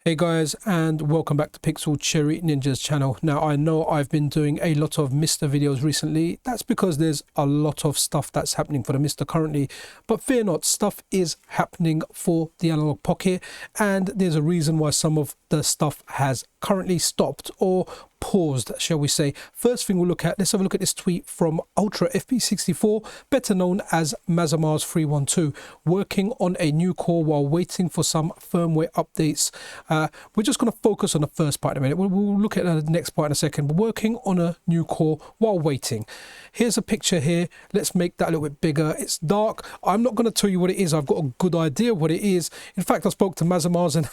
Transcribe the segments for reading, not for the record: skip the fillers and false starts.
Hey guys, and welcome back to Pixel Cherry Ninja's channel. Now I know I've been doing a lot of Mr. videos recently. That's because there's a lot of stuff that's happening for the Mr. currently, but fear not, stuff is happening for the Analogue Pocket, and there's a reason why some of the stuff has currently stopped or paused, shall we say. First thing we'll look at, let's have a look at this tweet from Ultra FP64, better known as mazamars 312, working on a new core while waiting for some firmware updates. We're just going to focus on the first part in a minute. We'll look at the next part in a second. But working on a new core while waiting. Here's a picture here. Let's make that a little bit bigger. It's dark. I'm not going to tell you what it is. I've got a good idea what it is. In fact, I spoke to mazamars and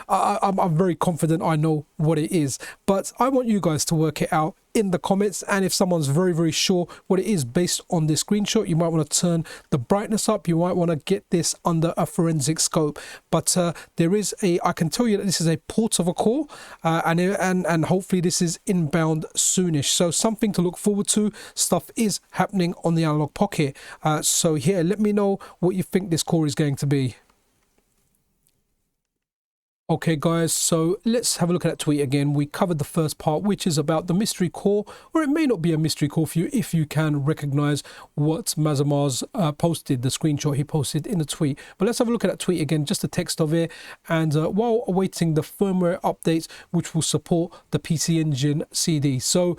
I'm very confident I know what it is. But I want you guys to work it out in the comments, and if someone's very sure what it is based on this screenshot, you might want to turn the brightness up. You might want to get this under a forensic scope. But there is I can tell you that this is a port of a core, and hopefully this is inbound soonish, so something to look forward to. Stuff is happening on the Analogue Pocket, so yeah, let me know what you think this core is going to be. Okay guys, so let's have a look at that tweet again. We covered the first part, which is about the mystery core, or it may not be a mystery core for you if you can recognize what mazamars posted, the screenshot he posted in the tweet. But let's have a look at that tweet again, just the text of it. And while awaiting the firmware updates, which will support the PCECD. So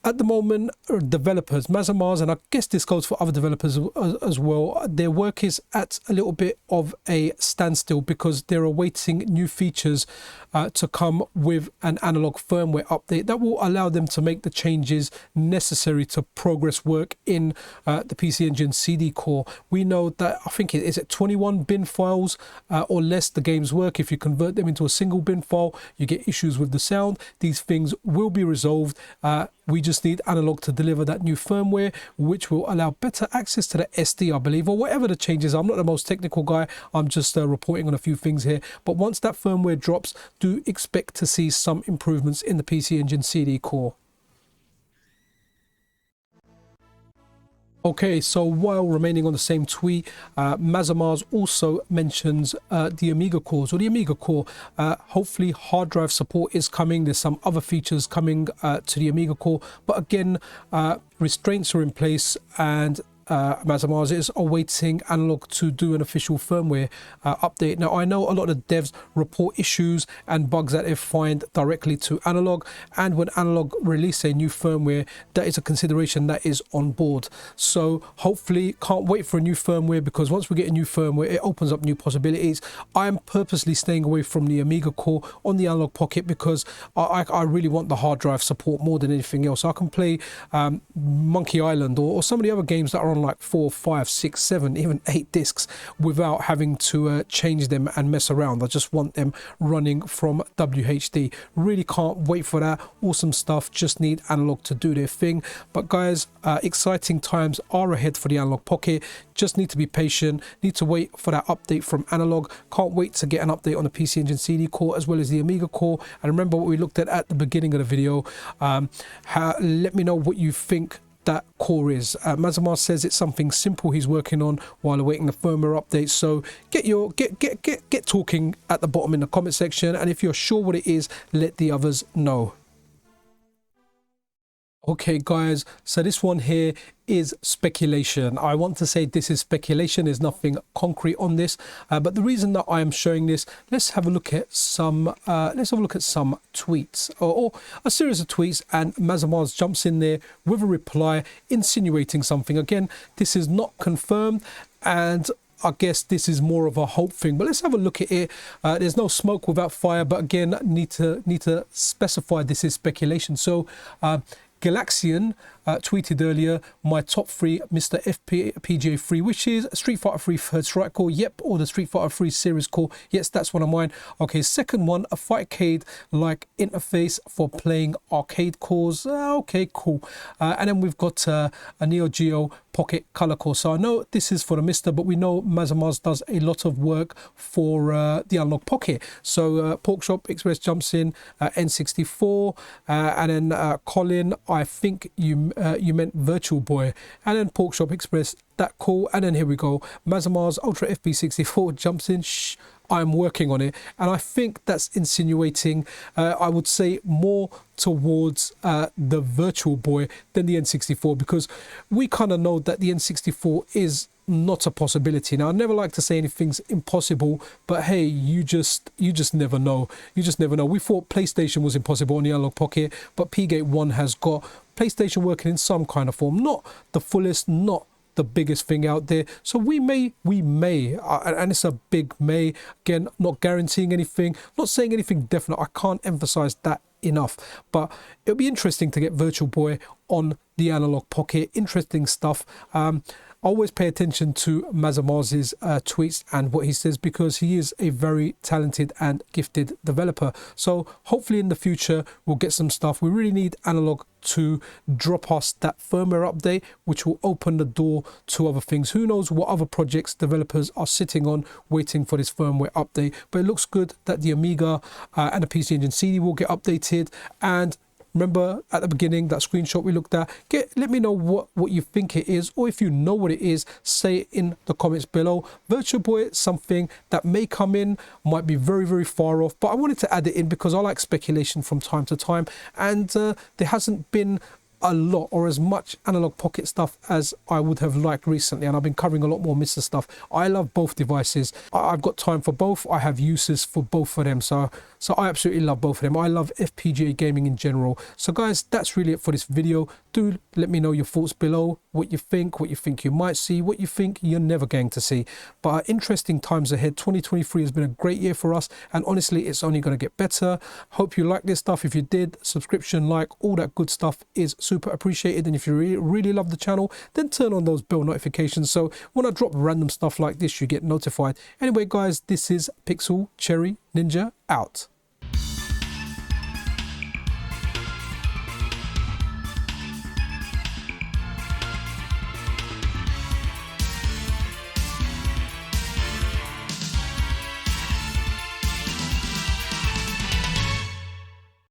at the moment, developers, mazamars, and I guess this goes for other developers as well, their work is at a little bit of a standstill because they're awaiting new features to come with an analog firmware update that will allow them to make the changes necessary to progress work in the PCECD core. We know that, I think is it 21 bin files or less the games work. If you convert them into a single bin file, you get issues with the sound. These things will be resolved. We just need Analogue to deliver that new firmware, which will allow better access to the SD, I believe, or whatever the changes. I'm not the most technical guy. I'm just reporting on a few things here. But once that firmware drops, do expect to see some improvements in the PCECD core. Okay, so while remaining on the same tweet, mazamars also mentions the Amiga cores, or the Amiga core. Hopefully hard drive support is coming. There's some other features coming to the Amiga core, but again, restraints are in place, and mazamars is awaiting Analogue to do an official firmware update. Now I know a lot of devs report issues and bugs that they find directly to Analogue, and when Analogue release a new firmware, that is a consideration that is on board. So hopefully, can't wait for a new firmware, because once we get a new firmware, it opens up new possibilities. I am purposely staying away from the Amiga core on the Analogue Pocket because I really want the hard drive support more than anything else. I can play Monkey Island or some of the other games that are on like 4, 5, 6, 7, even 8 discs without having to change them and mess around. I just want them running from WHD. Really can't wait for that. Awesome stuff. Just need Analogue to do their thing. But guys, exciting times are ahead for the Analogue Pocket. Just need to be patient. Need to wait for that update from Analogue. Can't wait to get an update on the PCECD core as well as the Amiga core. And remember what we looked at the beginning of the video. Let me know what you think that core is. Mazamar says it's something simple he's working on while awaiting the firmware update. So get talking at the bottom in the comment section, and if you're sure what it is, let the others know. Okay guys, so this one here is speculation. I want to say this is speculation. There's nothing concrete on this, but the reason that I am showing this, let's have a look at some tweets, or a series of tweets, and mazamars jumps in there with a reply insinuating something. Again, this is not confirmed, and I guess this is more of a hope thing, but let's have a look at it. There's no smoke without fire, but again, need to specify this is speculation. So Galaxian tweeted earlier, my top 3 Mr. FPGA 3, which is Street Fighter 3 Third Strike core, yep, or the Street Fighter 3 series core, yes, that's one of mine. Okay, second one, a Fightcade like interface for playing arcade cores, okay, cool. And then we've got a Neo Geo Pocket color core. So I know this is for the Mr., but we know mazamars does a lot of work for the Analogue Pocket. So Porkshop Express jumps in, N64, and then Colin, I think you you meant Virtual Boy. And then Porkshop Express, that cool. And then here we go, Mazamars Ultra FP64 jumps in. Shh, I'm working on it. And I think that's insinuating, I would say, more towards the Virtual Boy than the N64, because we kind of know that the N64 is not a possibility. Now, I never like to say anything's impossible, but hey, you just never know. You just never know. We thought PlayStation was impossible on the Analogue Pocket, but P-Gate 1 has got PlayStation working in some kind of form, not the fullest, not the biggest thing out there. So we may, and it's a big may, again, not guaranteeing anything, not saying anything definite. I can't emphasize that enough, but it'll be interesting to get Virtual Boy on the Analogue Pocket. Interesting stuff. Always pay attention to Mazamars' tweets and what he says, because he is a very talented and gifted developer. So hopefully in the future we'll get some stuff. We really need Analogue to drop us that firmware update, which will open the door to other things. Who knows what other projects developers are sitting on waiting for this firmware update. But it looks good that the Amiga and the PC Engine CD will get updated. And remember at the beginning, that screenshot we looked at, let me know what you think it is, or if you know what it is, say it in the comments below. Virtual Boy, something that may come in, might be very, very far off, but I wanted to add it in because I like speculation from time to time, and there hasn't been a lot or as much Analogue Pocket stuff as I would have liked recently, and I've been covering a lot more Mr. stuff. I love both devices. I've got time for both. I have uses for both of them, so I absolutely love both of them. I love FPGA gaming in general. So guys, that's really it for this video. Do let me know your thoughts below, what you think you might see, what you think you're never going to see. But interesting times ahead. 2023 has been a great year for us, and honestly, it's only going to get better. Hope you like this stuff. If you did, subscription, like, all that good stuff is super appreciated. And if you really love the channel, then turn on those bell notifications, so when I drop random stuff like this, you get notified. Anyway guys, this is Pixel Cherry Ninja out.